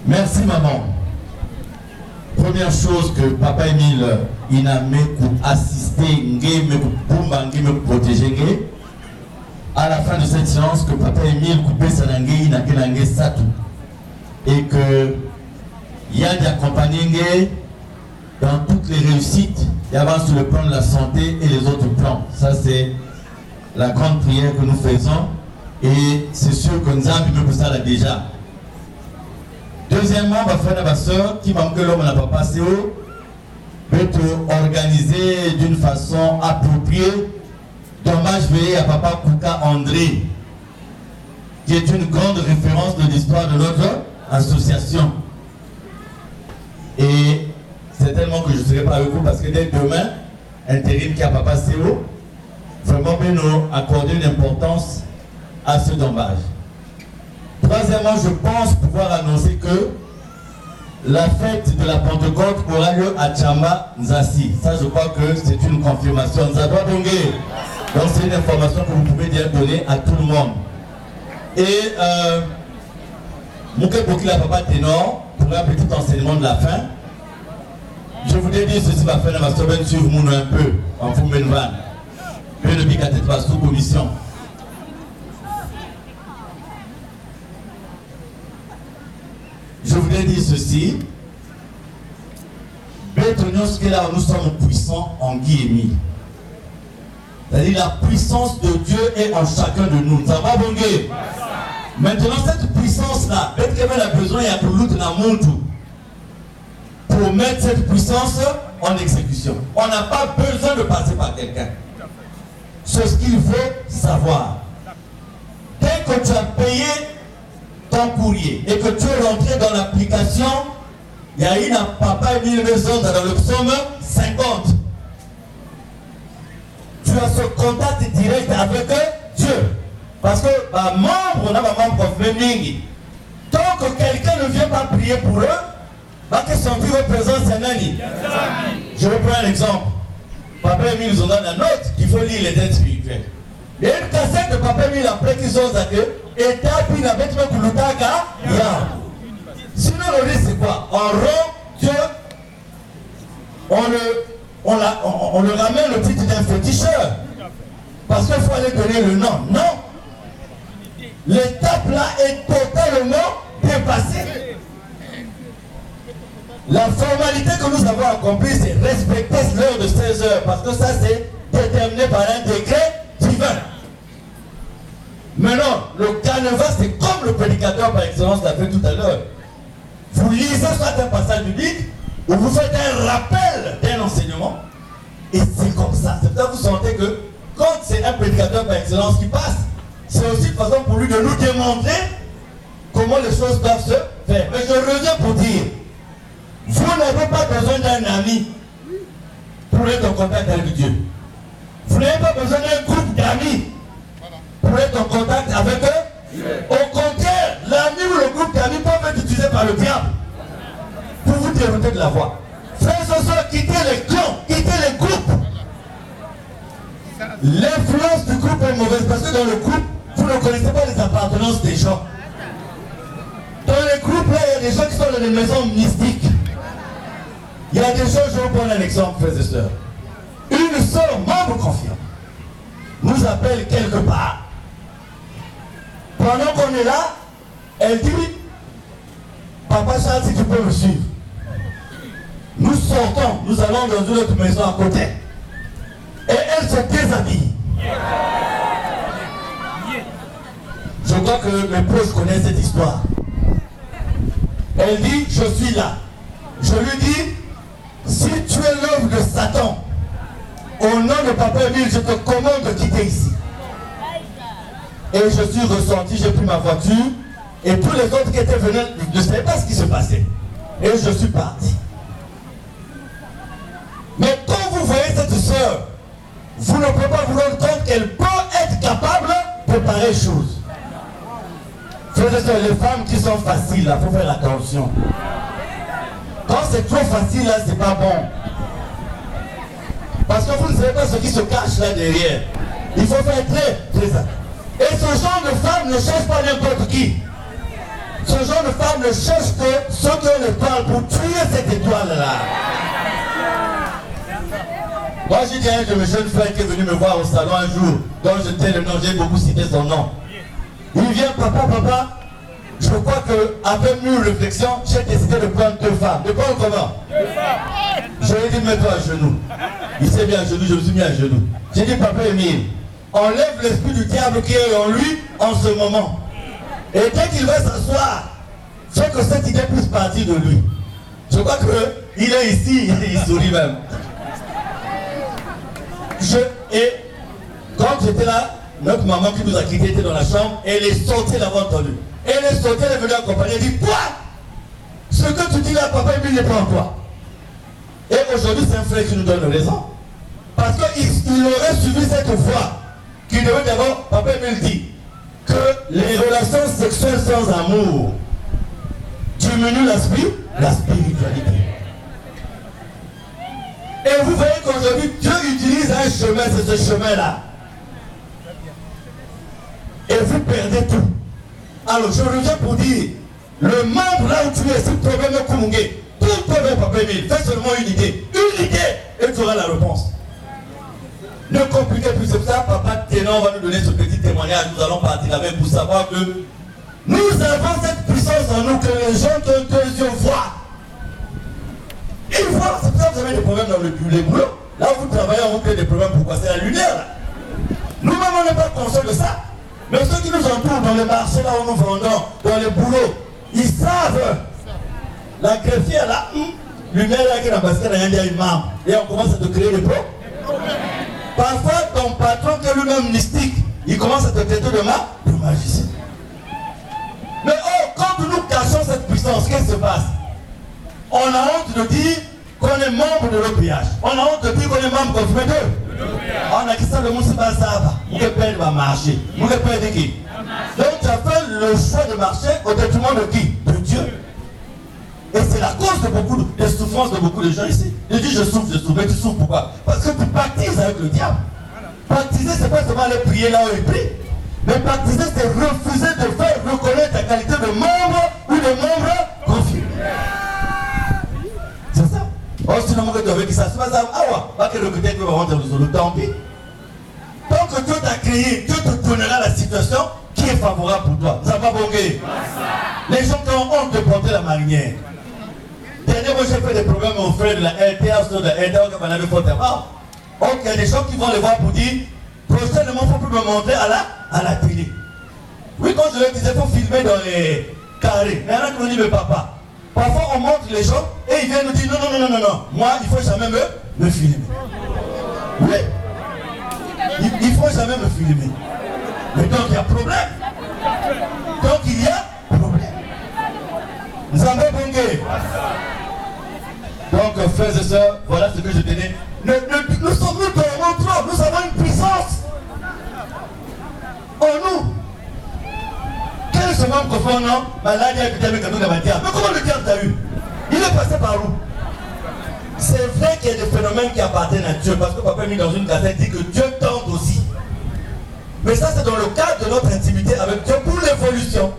Merci maman. Première chose que Papa Émile il a mis pour assister, pour protéger. À la fin de cette séance, que Papa Émile coupé Sanangé, il Satou. Et que il y a d'accompagner dans toutes les réussites, il y a sur le plan de la santé et les autres plans. Ça c'est la grande prière que nous faisons. Et c'est sûr que nous avons ça là déjà. Deuxièmement, ma frère et ma soeur, qui m'a dit que l'homme n'a pas passé au, peut organiser d'une façon appropriée d'hommage veillé à Papa Kouka André, qui est une grande référence de l'histoire de notre association. Et c'est tellement que je ne serai pas avec vous parce que dès demain, intérim qui a Papa Séo, vraiment nous accorder une importance à ce dommage. Troisièmement, je pense pouvoir annoncer que la fête de la Pentecôte aura lieu à Tchamba Nzassi. Ça, je crois que c'est une confirmation. Nzadwa Dongé. Donc, c'est une information que vous pouvez déjà donner à tout le monde. Et Mouké Bokila Papa Ténor, pour un petit enseignement de la fin, je voudrais dire ceci, ma frère, ma soeur, suivre mon un peu en Foumenvan. Mais le bic à tête sous commission. Je voudrais dire ceci. Là, nous sommes puissants en Guillemie. C'est-à-dire la puissance de Dieu est en chacun de nous. Ça va bonguer. Maintenant, cette puissance-là, elle a besoin il y a tout l'autre dans le monde pour mettre cette puissance en exécution. On n'a pas besoin de passer par quelqu'un. C'est ce qu'il faut savoir. Dès que tu as payé ton courrier et que tu es rentré dans l'application, il y a une Papa Émile Maison dans le psaume 50. Tu as ce contact direct avec Dieu. Parce que membre, on a un membre of. Tant que quelqu'un ne vient pas prier pour eux, que son Dieu représente c'est nani. Je vais prendre un exemple. Papa Émile nous donne la note qu'il faut lire les textes spirituels. Il y a une cassette de Papa Émile après qu'ils ont zaké. Et puis il a mis le Kulutaka. Sinon le risque c'est quoi? On rend Dieu, on le ramène le titre d'un féticheur. Parce qu'il faut aller donner le nom. Non. L'étape là est totalement dépassée. La formalité que nous avons accomplie, c'est respecter l'heure de 16 heures. Parce que ça, c'est déterminé par un décret divin. Maintenant, le canevas, c'est comme le prédicateur par excellence l'a fait tout à l'heure. Vous lisez soit un passage biblique, ou vous faites un rappel d'un enseignement, et c'est comme ça. C'est pour ça que vous sentez que quand c'est un prédicateur par excellence qui passe, c'est aussi une façon pour lui de nous démontrer comment les choses doivent se faire. Mais je reviens pour dire, vous n'avez pas besoin d'un ami pour être en contact avec Dieu. Vous n'avez pas besoin d'un groupe d'amis pour être en contact avec eux. Au contraire, l'ami ou le groupe d'amis peuvent être utilisés par le diable pour vous dérouter de la voie. Frères et sœurs, quittez les clans, quittez les groupes. L'influence du groupe est mauvaise parce que dans le groupe, vous ne connaissez pas les appartenances des gens. Dans les groupes, là, il y a des gens qui sont dans des maisons mystiques. Il y a des gens, je vais vous prendre un exemple, frères et sœurs. Une sœur, membre confiant, nous appelle quelque part. Pendant qu'on est là, elle dit, Papa Charles, si tu peux me suivre. Nous sortons, nous allons dans une autre maison à côté. Et elle se déshabille. Je crois que mes proches connaissent cette histoire. Elle dit, je suis là. Je lui dis, si tu es l'œuvre de Satan, au nom de Papa Émile, je te commande de quitter ici. Et je suis ressorti, j'ai pris ma voiture, et tous les autres qui étaient venus ne savaient pas ce qui se passait. Et je suis parti. Mais quand vous voyez cette sœur, vous ne pouvez pas vous rendre compte qu'elle peut être capable de pareilles choses. Les femmes qui sont faciles, il faut faire attention. Quand c'est trop facile, là, c'est pas bon. Parce que vous ne savez pas ce qui se cache là derrière. Il faut faire très attention. Et ce genre de femme ne cherche pas n'importe qui. Ce genre de femme ne cherche que ceux qui ont l'étoile pour tuer cette étoile-là. Moi, j'ai dit à un de mes jeunes frères qui est venu me voir au salon un jour, dont je tais le nom, j'ai beaucoup cité son nom. Il vient, papa, je crois qu'après mûre réflexion, j'ai décidé de prendre 2 femmes. De prendre comment? 2 femmes. Je lui ai dit, mets-toi à genoux. Il s'est mis à genoux, je me suis mis à genoux. J'ai dit, papa Émile, enlève l'esprit du diable qui est en lui en ce moment. Et dès qu'il va s'asseoir, fais que cette idée puisse partir de lui. Je crois qu'il est ici, il sourit même. Et quand j'étais là, notre maman qui nous a quittés était dans la chambre, et elle est sortie, elle avait entendu. Elle est sortie, elle est venue accompagner, elle dit, quoi? Ce que tu dis là, papa Émile n'est pas en toi. Et aujourd'hui, c'est un frère qui nous donne raison. Parce qu'il aurait suivi cette voie, qui devait d'abord, papa Émile dit, que les relations sexuelles sans amour diminuent la spiritualité. Et vous voyez qu'aujourd'hui, Dieu utilise un chemin, c'est ce chemin-là. Et vous perdez tout. Alors, je reviens pour dire, le membre là où tu es, si le problème est Koumungé, tout le problème, papa Émile, fais seulement une idée, et tu auras la réponse. Ne compliquez plus, c'est ça, papa Ténon va nous donner ce petit témoignage, nous allons partir avec pour savoir que nous avons cette puissance en nous que les gens de 2 yeux voient. Ils voient, c'est pour ça que vous avez des problèmes dans les boulots. Là où vous travaillez, on crée des problèmes, pourquoi? C'est la lumière là. Nous-mêmes, on n'est pas conscients de ça. Mais ceux qui nous entourent dans les marchés, là où nous vendons, dans les boulots, ils savent. La greffière là, lumière là qui est dans le basket, il y a une marque. Et on commence à te créer des problèmes. Parfois, ton patron qui est lui-même mystique, il commence à te traiter de magicien. Mais oh, quand nous cachons cette puissance, qu'est-ce qui se passe? On a honte de dire qu'on est membre de l'OPH. On a honte de dire qu'on est membre confirmé d'eux. On a dit ça, le monde se passe ça. Mon père va marcher. Mon père de qui? Donc tu as fait le choix de marcher au détriment de qui? De Dieu. Et c'est la cause de beaucoup de souffrances de beaucoup de gens ici. Je dis je souffre, mais tu souffres pourquoi? Parce que tu pactises avec le diable. Pactiser, c'est pas seulement aller prier là où il prie. Mais pactiser, c'est refuser de faire reconnaître ta qualité de membre ou de membre confirmé. C'est ça. Oh, sinon, tu avais dit ça. C'est pas ça. Ah ouais, pas que le côté que va rentrer le tant pis. Tant que Dieu t'a créé, Dieu te donnera la situation qui est favorable pour toi. Ça va bonguer. Les gens qui ont honte de porter la marinière. Dernièrement, j'ai fait des programmes aux frères de la LTA, sur la LTA, comme on avait fait avant. Donc, il y a des gens qui vont les voir pour dire, prochainement, il ne faut plus me montrer à la télé. Oui, quand je leur disais, il faut filmer dans les carrés. Mais il y en a qui me disent, mais papa, parfois on montre les gens et ils viennent nous dire, non. Moi, il ne faut jamais me filmer. Oui. Il ne faut jamais me filmer. Mais donc, il y a problème. Donc, il y a problème. Nous avons bongué. Donc, frères et sœurs, voilà ce que je tenais. Nous sommes nous dormons trop. Nous avons une puissance en nous. Quel chemin qu'on fait, non? Maladie, épidémie, comme nous avons dit. Mais comment le diable t'a eu? Il est passé par où? C'est vrai qu'il y a des phénomènes qui appartiennent à Dieu. Parce que papa mis dans une cassette dit que Dieu tente aussi. Mais ça, c'est dans le cadre de notre intimité avec Dieu pour l'évolution.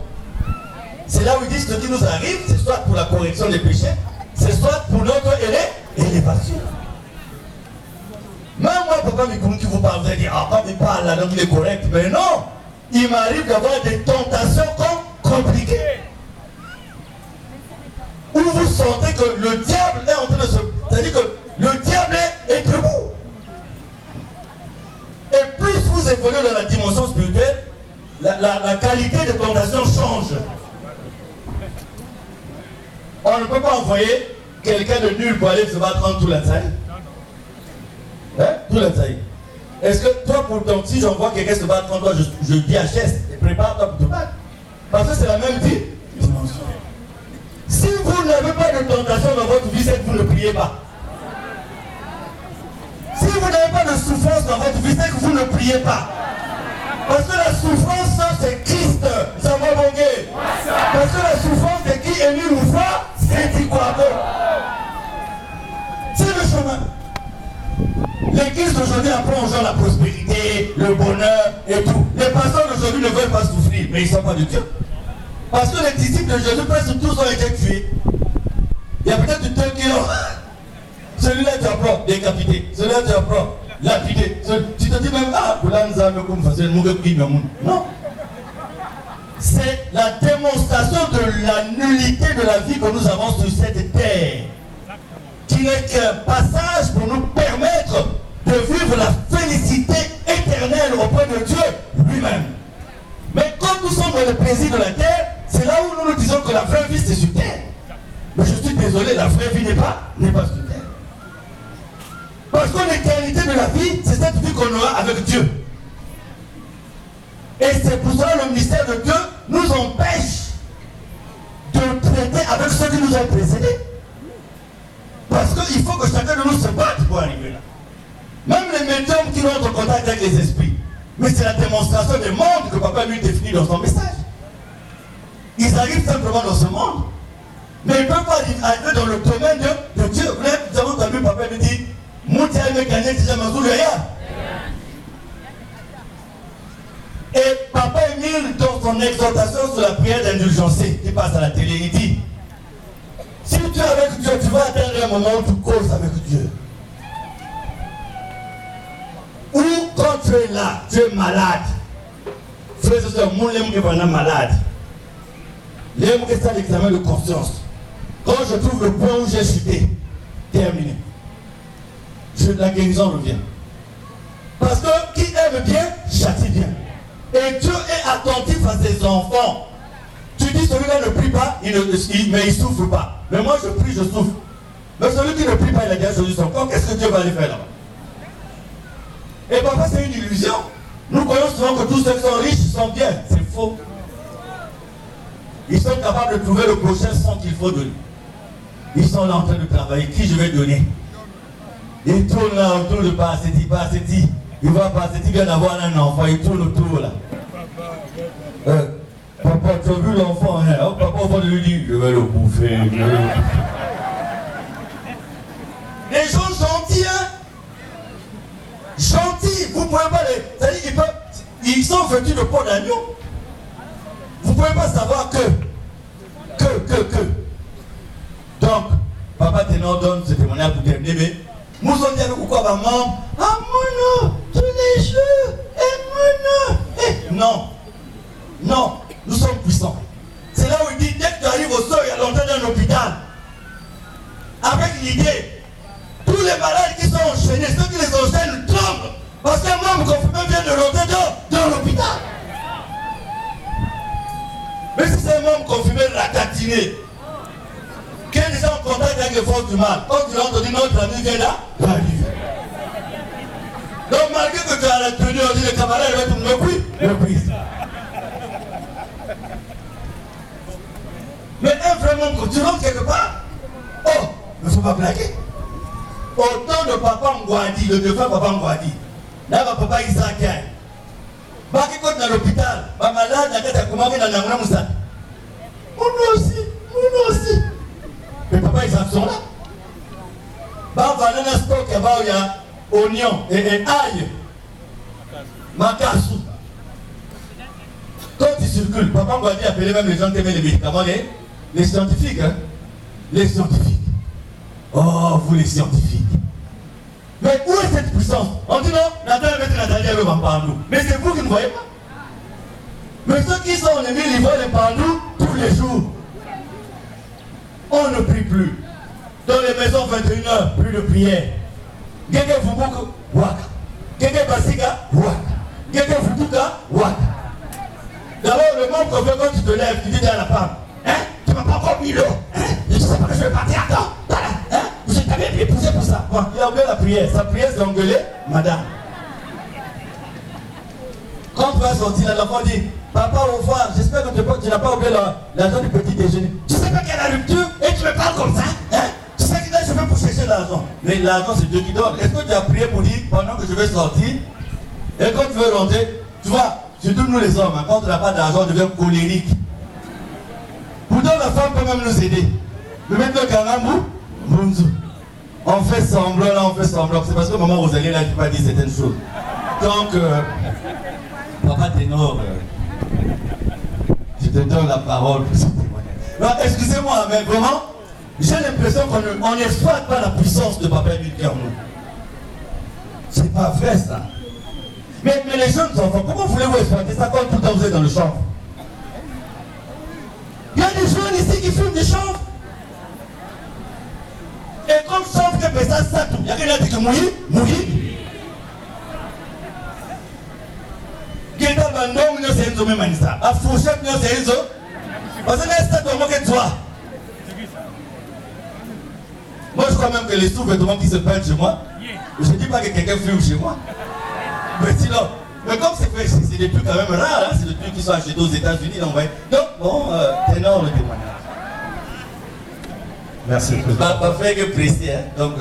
C'est là où ils disent que ce qui nous arrive, c'est soit pour la correction des péchés, c'est soit pour notre élévation. Même moi, papa Mikoum qui vous parle, vous allez dire, ah, quand il parle, la langue il est correct. Mais non, il m'arrive d'avoir des tentations compliquées. Où vous sentez que le diable est en train de se... C'est-à-dire que le diable est debout. Et plus vous évoluez dans la dimension spirituelle, la qualité des tentations change. On ne peut pas envoyer quelqu'un de nul pour aller se battre en tout la taille. Hein? Tout la taille. Est-ce que toi, pourtant, si j'envoie quelqu'un se battre en toi, je dis à Chess, prépare-toi pour te battre. Parce que c'est la même dimension. Si vous n'avez pas de tentation dans votre vie, c'est que vous ne priez pas. Si vous n'avez pas de souffrance dans votre vie, c'est que vous ne priez pas. Parce que la souffrance, c'est Christ. Ça va bonguer. Parce que la souffrance, c'est qui est nul ou foi, c'est Tikwabo. C'est le chemin. L'église d'aujourd'hui apprend aux gens la prospérité, le bonheur et tout. Les pasteurs d'aujourd'hui ne veulent pas souffrir, mais ils ne sont pas de Dieu. Parce que les disciples de Jésus, presque tous ont été tués. Il y a peut-être deux qui ont. Celui-là, tu apprends, décapité. Celui-là, tu apprends, lapidé. Tu te dis même, ah, non. C'est la démonstration de la nullité de la vie que nous avons sur cette terre, qui n'est qu'un passage pour nous permettre de vivre la félicité éternelle auprès de Dieu lui-même. Mais quand nous sommes dans le plaisir de la terre, c'est là où nous nous disons que la vraie vie c'est sur terre. Mais je suis désolé, la vraie vie n'est pas sur terre. Parce que l'éternité de la vie, c'est cette vie qu'on aura avec Dieu. Et c'est pour cela que le mystère de Dieu nous empêche de traiter avec ceux qui nous ont précédés. Parce qu'il faut que chacun de nous se batte pour arriver là. Même les médiums qui ont en contact avec les esprits. Mais c'est la démonstration des mondes que Papa lui définit dans son message. Ils arrivent simplement dans ce monde. Mais ils ne peuvent pas arriver dans le domaine de Dieu. Vous avez entendu Papa lui dire, Moutia Mekane Tijamazouleya. Et Papa Émile, dans son exhortation sur la prière d'indulgence, qui passe à la télé, il dit, si tu es avec Dieu, tu vas atteindre un moment où tu causes avec Dieu. Ou quand tu es là, tu es malade. Frère et sœurs, moi, l'aime que pendant malade. L'aime que c'est l'examen de conscience. Quand je trouve le point où j'ai chuté, terminé. La guérison revient. Parce que qui aime bien, châtie bien. Et Dieu est attentif à ses enfants. Tu dis celui-là ne prie pas, mais il ne souffre pas. Mais moi je prie, je souffre. Mais celui qui ne prie pas, il a déjà choisi son corps. Qu'est-ce que Dieu va aller faire là-bas? Et parfois c'est une illusion. Nous croyons souvent que tous ceux qui sont riches sont bien. C'est faux. Ils sont capables de trouver le prochain sang qu'il faut donner. Ils sont là en train de travailler. Qui je vais donner? Ils tournent là autour de Passetti. Il voit Passetti vient d'avoir un enfant. Il tourne autour là. Papa, tu as vu l'enfant, hein? Oh, papa, au fond de lui dit, je vais le bouffer. Les gens gentils, hein? Gentils, vous ne pouvez pas les. C'est-à-dire ils sont vêtus de peau d'agneau. Vous ne pouvez pas savoir que. Donc, Papa Ténor donne ce témoignage pour terminer, mais nous sommes dit pourquoi maman? Ah mon tous les jours, et mon non, nous sommes puissants. C'est là où il dit, dès que tu arrives au sol, il y a longtemps dans l'hôpital. Avec l'idée, tous les malades qui sont enchaînés, ceux qui les enchaînent tremblent. Parce qu'un membre confirmé vient de rentrer dans l'hôpital. Mais si c'est un membre confirmé ratatiné, qui est déjà en contact avec les forces du mal, quand tu rentres, on dit notre ami vient là, donc malgré que tu as la tenue, on dit le camarade va être le prix. Mais un vrai membre, quand tu rentres quelque part, oh, il ne faut pas blaguer. Au temps de Papa Ngwadi, le défunt Papa Ngwadi, là, Papa Isaac, qui compte dans l'hôpital, ma malade, la tête a commencé dans la moussa. Nous aussi. Mais Papa Isaac sont là. On va dans un stock, il y a oignon et ail. Makassou. Quand tu circules, Papa Ngwadi appelait même les gens qui aimaient les médicaments, les scientifiques. Hein? Les scientifiques. Oh, vous les scientifiques. Mais où est cette puissance? On dit non, Nathalie va mettre Nathalie avec un pandou. Mais c'est vous qui ne voyez pas. Mais ceux qui sont ennemis, ils voient les pandous tous les jours. On ne prie plus. Dans les maisons 21h, plus de prière. Gege Fubuka, waka. Gege Basika, waka. Gege Fubuka, waka. D'abord, le monde qu'on fait quand tu te lèves, tu dis à la femme, hein, tu m'as pas encore mis l'eau. Hein, je sais pas que je vais partir à temps. Voilà, hein, vous êtes bien épousé pour ça. Bon, il a oublié la prière. Sa prière, c'est engueuler, madame. Quand tu vas sortir, l'enfant dit, papa, au revoir, j'espère que tu n'as pas oublié l'argent du petit déjeuner. Tu sais pas qu'il y a la rupture et tu me parles comme ça, hein? Tu sais que là, je vais pour chercher l'argent. Mais l'argent, c'est Dieu qui donne. Est-ce que tu as prié pour dire, pendant que je vais sortir, et quand tu veux rentrer, tu vois, surtout nous les hommes, hein, quand on n'a pas d'argent, on devient colérique. Pourtant, la femme peut même nous aider. Mais maintenant, Karamou, Bunzu. On fait semblant, là, on fait semblant. C'est parce que maman Rosalie, là, qui m'a dit certaines choses. Donc, Papa Ténor, je te te donne la parole pour ce témoignage. Non, excusez-moi, mais vraiment, j'ai l'impression qu'on n'exploite pas la puissance de Papa Émile Kermou. C'est pas vrai ça. Mais les jeunes enfants, comment voulez-vous exploiter ça quand tout le temps vous êtes dans le champ? Il y a des jeunes ici qui fument des chanvres. Et comme chanvre que ça, ça tout. Il y a quelqu'un qui dit que mouille. Geta bandong no senzo me manisa. A fourchette no senzo. Parce que c'est toi moi que toi. Moi je crois même que les sous-vêtements qui se peignent chez moi, je ne dis pas que quelqu'un fume chez moi. Mais sinon, mais comme c'est des trucs quand même rares, hein, c'est des trucs qui sont achetés aux États-Unis, donc bon, ténor le témoignage. Merci, Président. Pas fait que précis, hein, donc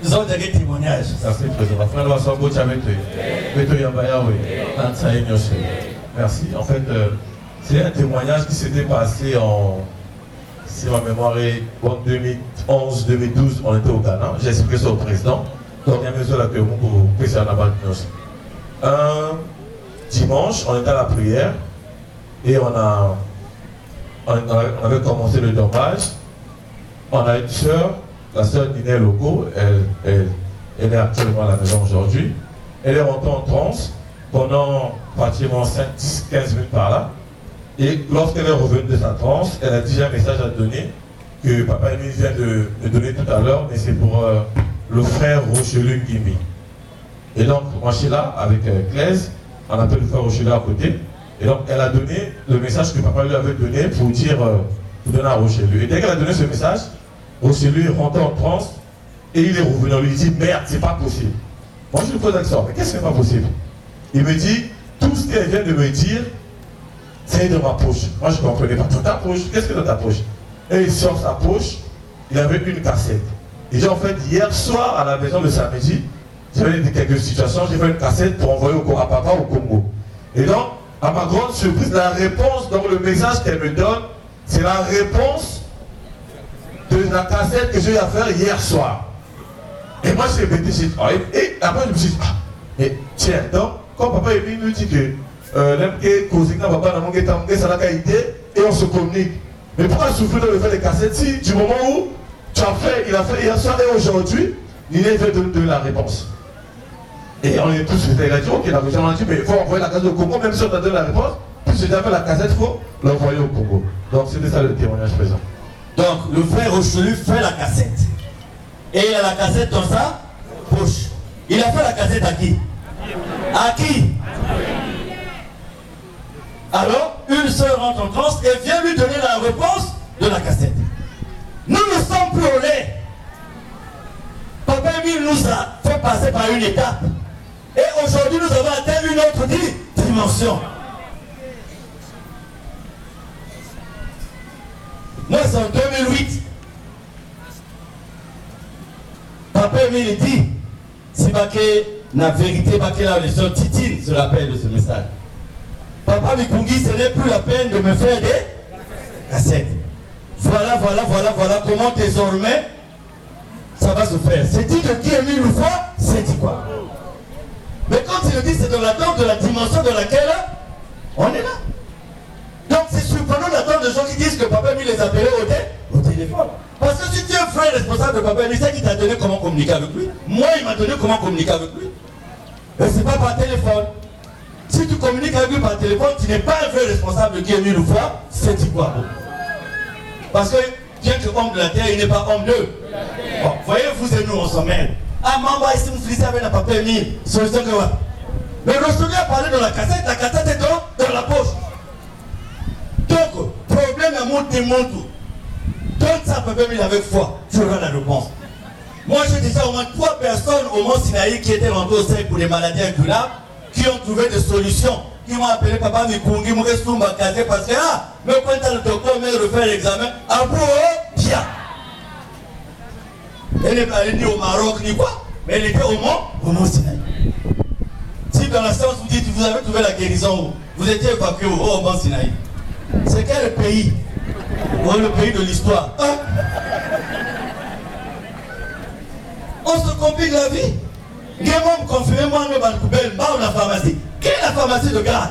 nous avons des témoignages. Merci, Président. Frère Loissambo, tu avais Merci. En fait, c'est un témoignage qui s'était passé si ma mémoire est en 2011-2012, on était au Ghana. J'ai expliqué ça au Président. Donc, il y a besoin de pour président un dimanche, on était à la prière et on avait commencé le dommage. On a une soeur, la soeur Niné Loco, elle est actuellement à la maison aujourd'hui. Elle est rentrée en transe pendant pratiquement 5-10-15 minutes par là. Et lorsqu'elle est revenue de sa transe, elle a dit un message à donner que Papa Émile vient de me donner tout à l'heure, mais c'est pour le frère Rochelu Gimi. Et donc, moi je suis là avec Claise, on appelle le frère Rochelu à côté. Et donc, elle a donné le message que Papa lui avait donné pour dire, pour donner à Rochelu. Et dès qu'elle a donné ce message, Rochelu est rentré en transe et il est revenu. On lui dit, merde, c'est pas possible. Moi je lui pose la question, mais qu'est-ce qui n'est pas possible? Il me dit, tout ce qu'elle vient de me dire, c'est de ma poche. Moi je ne comprenais pas. Dans ta poche, qu'est-ce que dans ta poche? Et il sort sa poche, il avait une cassette. Et j'ai en fait, hier soir à la maison de samedi, j'avais quelques situations, j'ai fait une cassette pour envoyer à papa au Congo. Et donc, à ma grande surprise, la réponse dans le message qu'elle me donne, c'est la réponse de la cassette que j'ai eu à faire hier soir. Et moi j'ai répété, et après je me suis dit, mais tiens, donc, quand papa Émile nous dit que et on se communique. Mais pourquoi souffrir de faire des cassettes si du moment où tu as fait, il a fait hier soir et aujourd'hui, il vient de donner la réponse. Et on est tous, il a dit, ok, la région a dit, mais il faut envoyer la cassette au Congo, même si on a donné la réponse, puis j'ai déjà fait la cassette, il faut l'envoyer au Congo. Donc c'était ça le témoignage présent. Donc le frère Rochelu fait la cassette. Et il a la cassette dans sa poche. Il a fait la cassette à qui? À qui? Alors, une sœur rentre en transe et vient lui donner la réponse de la cassette. Nous ne sommes plus au lait. Papa Émile nous a fait passer par une étape. Et aujourd'hui, nous avons atteint une autre dimension. Moi, c'est en 2008. Papa Émile dit, si la vérité, les sœurs Titine se rappellent de ce message. Papa Mikungi, ce n'est plus la peine de me faire des cassettes. Voilà comment désormais ça va se faire. C'est dit de qui est mis une fois, c'est dit quoi. Mais quand il le dit, c'est dans l'attente de la dimension dans laquelle on est là. Donc c'est surprenant d'attendre des gens qui disent que Papa Émile les appelait au téléphone. Parce que si tu es un frère responsable de Papa Émile, c'est qui t'a donné comment communiquer avec lui. Moi, il m'a donné comment communiquer avec lui. Mais c'est pas par téléphone. Si tu communiques avec lui par téléphone, tu n'es pas un vrai responsable de qui est mis une fois, c'est dit quoi. Parce que, bien que homme de la terre, il n'est pas homme d'eux. Bon, voyez, vous et nous, on s'en mêle. Ah, maman, ici, vous finissez avec la Papa Émile. Solution que quoi. Mais Rochelu a parlé de la cassette est dans la poche. Donc, problème à monter mon tout. Donne ça à Papa Émile avec foi, tu auras la réponse. Moi, j'ai déjà au moins 3 personnes au Mont Sinaï qui étaient rentrées au seuil pour des maladies incurables, qui ont trouvé des solutions, qui m'ont appelé Papa Mikungi, Mouressoumba Kazé, parce que, mais quand le docteur me refait l'examen, après, bien. Elle n'est pas allée ni au Maroc, ni quoi, mais elle était au Mont Sinaï. Si dans la science vous dites, vous avez trouvé la guérison, vous étiez évacué au Mont Sinaï. C'est quel pays? Le pays de l'histoire. On se complique la vie. Confirmez-moi, la pharmacie. Quelle est la pharmacie de garde?